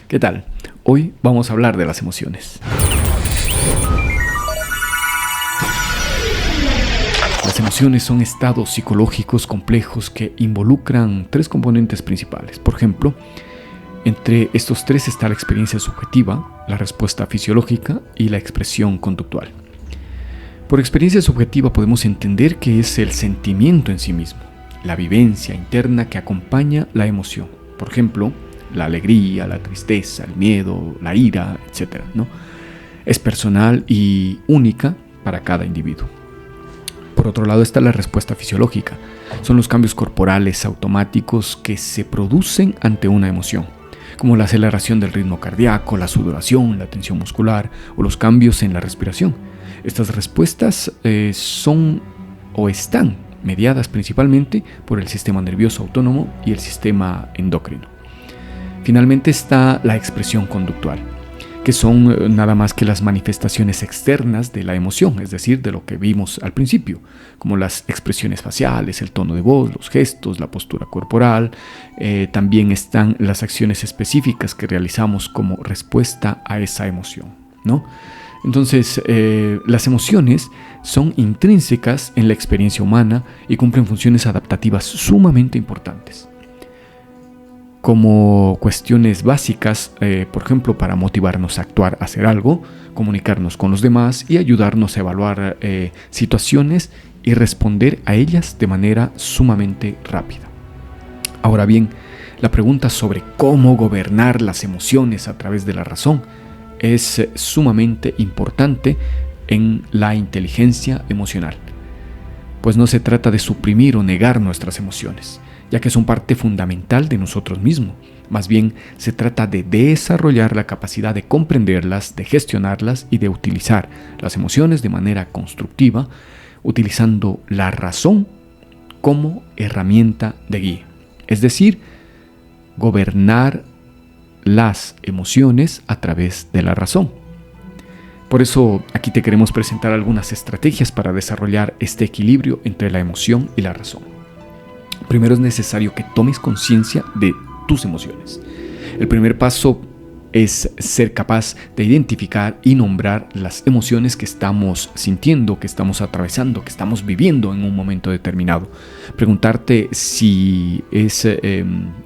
¿Qué tal? Hoy vamos a hablar de las emociones. Las emociones son estados psicológicos complejos que involucran tres componentes principales. Por ejemplo, entre estos tres está la experiencia subjetiva, la respuesta fisiológica y la expresión conductual. Por experiencia subjetiva podemos entender que es el sentimiento en sí mismo, la vivencia interna que acompaña la emoción. Por ejemplo, la alegría, la tristeza, el miedo, la ira, etc., ¿no? Es personal y única para cada individuo. Por otro lado está la respuesta fisiológica. Son los cambios corporales automáticos que se producen ante una emoción, como la aceleración del ritmo cardíaco, la sudoración, la tensión muscular o los cambios en la respiración. Estas respuestas son o están mediadas principalmente por el sistema nervioso autónomo y el sistema endocrino. Finalmente está la expresión conductual, que son nada más que las manifestaciones externas de la emoción, es decir, de lo que vimos al principio, como las expresiones faciales, el tono de voz, los gestos, la postura corporal. También están las acciones específicas que realizamos como respuesta a esa emoción, ¿no? Entonces, las emociones son intrínsecas en la experiencia humana y cumplen funciones adaptativas sumamente importantes, como cuestiones básicas, por ejemplo, para motivarnos a actuar, a hacer algo, comunicarnos con los demás y ayudarnos a evaluar situaciones y responder a ellas de manera sumamente rápida. Ahora bien, la pregunta sobre cómo gobernar las emociones a través de la razón es sumamente importante en la inteligencia emocional, pues no se trata de suprimir o negar nuestras emociones, ya que son parte fundamental de nosotros mismos. Más bien, se trata de desarrollar la capacidad de comprenderlas, de gestionarlas y de utilizar las emociones de manera constructiva, utilizando la razón como herramienta de guía. Es decir, gobernar las emociones a través de la razón. Por eso, aquí te queremos presentar algunas estrategias para desarrollar este equilibrio entre la emoción y la razón. Primero es necesario que tomes conciencia de tus emociones. El primer paso es ser capaz de identificar y nombrar las emociones que estamos sintiendo, que estamos atravesando, que estamos viviendo en un momento determinado. Preguntarte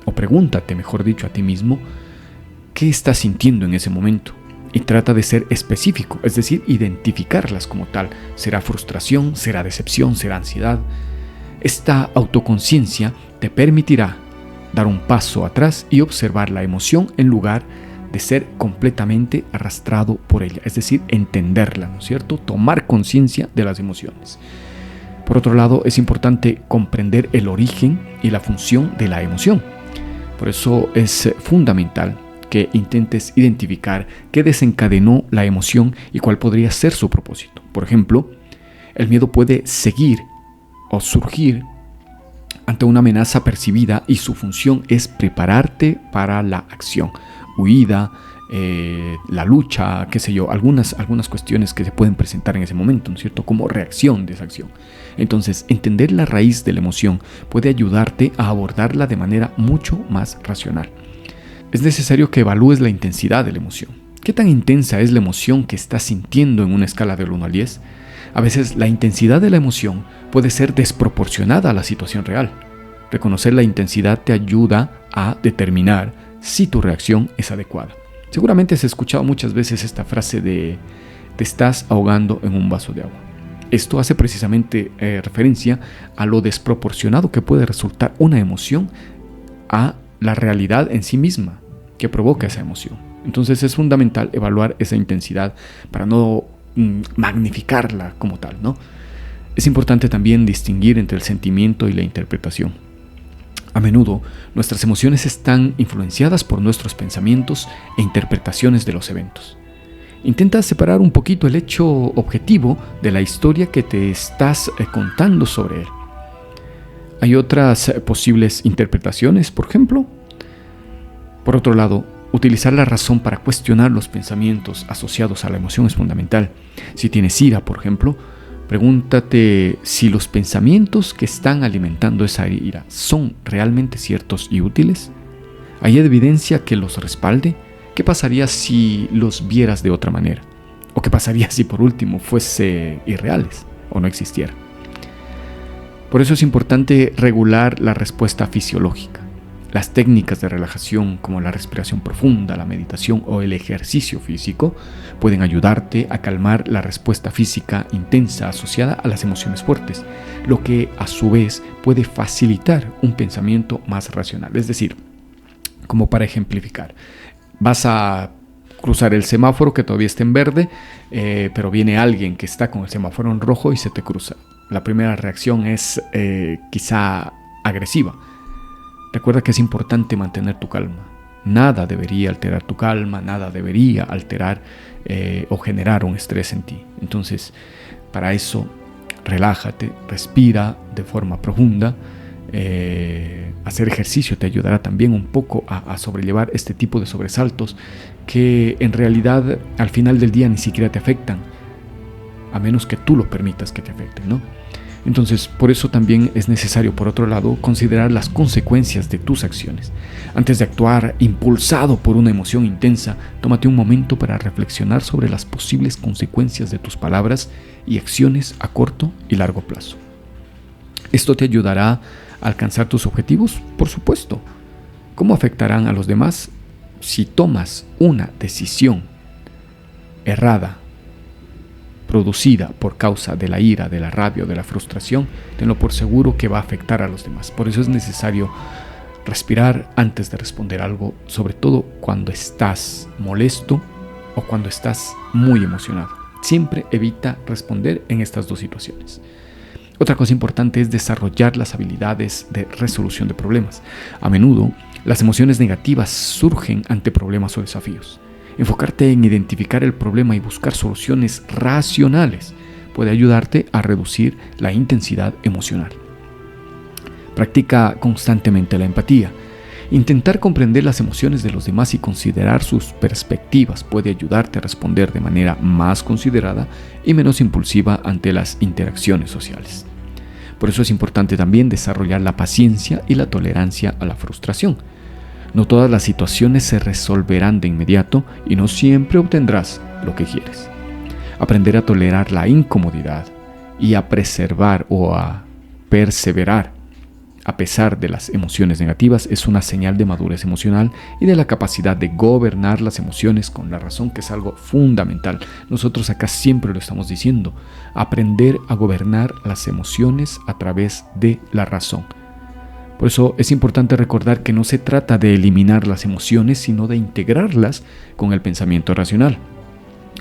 o pregúntate, mejor dicho, a ti mismo, ¿qué estás sintiendo en ese momento? Y trata de ser específico, es decir, identificarlas como tal. ¿Será frustración? ¿Será decepción? ¿Será ansiedad? Esta autoconciencia te permitirá dar un paso atrás y observar la emoción en lugar de ser completamente arrastrado por ella, es decir, entenderla, ¿no es cierto? Tomar conciencia de las emociones. Por otro lado, es importante comprender el origen y la función de la emoción. Por eso es fundamental que intentes identificar qué desencadenó la emoción y cuál podría ser su propósito. Por ejemplo, el miedo puede seguir o surgir ante una amenaza percibida y su función es prepararte para la acción, huida, la lucha, qué sé yo, algunas cuestiones que se pueden presentar en ese momento, ¿no es cierto?, como reacción de esa acción. Entonces, entender la raíz de la emoción puede ayudarte a abordarla de manera mucho más racional. Es necesario que evalúes la intensidad de la emoción. ¿Qué tan intensa es la emoción que estás sintiendo en una escala del 1 al 10? A veces la intensidad de la emoción puede ser desproporcionada a la situación real. Reconocer la intensidad te ayuda a determinar si tu reacción es adecuada. Seguramente has escuchado muchas veces esta frase de te estás ahogando en un vaso de agua. Esto hace precisamente referencia a lo desproporcionado que puede resultar una emoción a la realidad en sí misma que provoca esa emoción. Entonces es fundamental evaluar esa intensidad para no magnificarla como tal, ¿no? Es importante también distinguir entre el sentimiento y la interpretación. A menudo, nuestras emociones están influenciadas por nuestros pensamientos e interpretaciones de los eventos. Intenta separar un poquito el hecho objetivo de la historia que te estás contando sobre él. Hay otras posibles interpretaciones, por ejemplo. Por otro lado, utilizar la razón para cuestionar los pensamientos asociados a la emoción es fundamental. Si tienes ira, por ejemplo, pregúntate si los pensamientos que están alimentando esa ira son realmente ciertos y útiles. ¿Hay evidencia que los respalde, ¿Qué pasaría si los vieras de otra manera? ¿O qué pasaría si por último fuese irreales o no existiera? Por eso es importante regular la respuesta fisiológica. Las técnicas de relajación como la respiración profunda, la meditación o el ejercicio físico pueden ayudarte a calmar la respuesta física intensa asociada a las emociones fuertes, lo que a su vez puede facilitar un pensamiento más racional. Es decir, como para ejemplificar, vas a cruzar el semáforo que todavía está en verde, pero viene alguien que está con el semáforo en rojo y se te cruza. La primera reacción es quizá agresiva. Recuerda que es importante mantener tu calma. Nada debería alterar tu calma, nada debería alterar o generar un estrés en ti. Entonces, para eso, relájate, respira de forma profunda. Hacer ejercicio te ayudará también un poco a sobrellevar este tipo de sobresaltos que en realidad al final del día ni siquiera te afectan, a menos que tú lo permitas que te afecten, ¿no? Entonces, por eso también es necesario, por otro lado, considerar las consecuencias de tus acciones. Antes de actuar impulsado por una emoción intensa, tómate un momento para reflexionar sobre las posibles consecuencias de tus palabras y acciones a corto y largo plazo. ¿Esto te ayudará a alcanzar tus objetivos? Por supuesto. ¿Cómo afectarán a los demás? Si tomas una decisión errada, producida por causa de la ira, de la rabia o de la frustración, tenlo por seguro que va a afectar a los demás. Por eso es necesario respirar antes de responder algo, sobre todo cuando estás molesto o cuando estás muy emocionado. Siempre evita responder en estas dos situaciones. Otra cosa importante es desarrollar las habilidades de resolución de problemas. A menudo, las emociones negativas surgen ante problemas o desafíos. Enfocarte en identificar el problema y buscar soluciones racionales puede ayudarte a reducir la intensidad emocional. Practica constantemente la empatía. Intentar comprender las emociones de los demás y considerar sus perspectivas puede ayudarte a responder de manera más considerada y menos impulsiva ante las interacciones sociales. Por eso es importante también desarrollar la paciencia y la tolerancia a la frustración. No todas las situaciones se resolverán de inmediato y no siempre obtendrás lo que quieres. Aprender a tolerar la incomodidad y a preservar o a perseverar a pesar de las emociones negativas es una señal de madurez emocional y de la capacidad de gobernar las emociones con la razón, que es algo fundamental. Nosotros acá siempre lo estamos diciendo, aprender a gobernar las emociones a través de la razón. Por eso es importante recordar que no se trata de eliminar las emociones, sino de integrarlas con el pensamiento racional.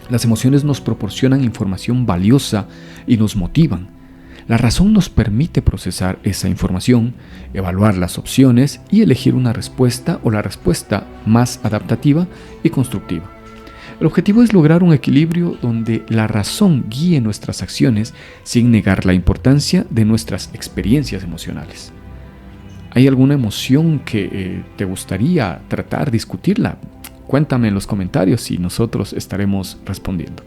Las emociones nos proporcionan información valiosa y nos motivan. La razón nos permite procesar esa información, evaluar las opciones y elegir una respuesta o la respuesta más adaptativa y constructiva. El objetivo es lograr un equilibrio donde la razón guíe nuestras acciones sin negar la importancia de nuestras experiencias emocionales. ¿Hay alguna emoción que te gustaría tratar, discutirla? Cuéntame en los comentarios y nosotros estaremos respondiendo.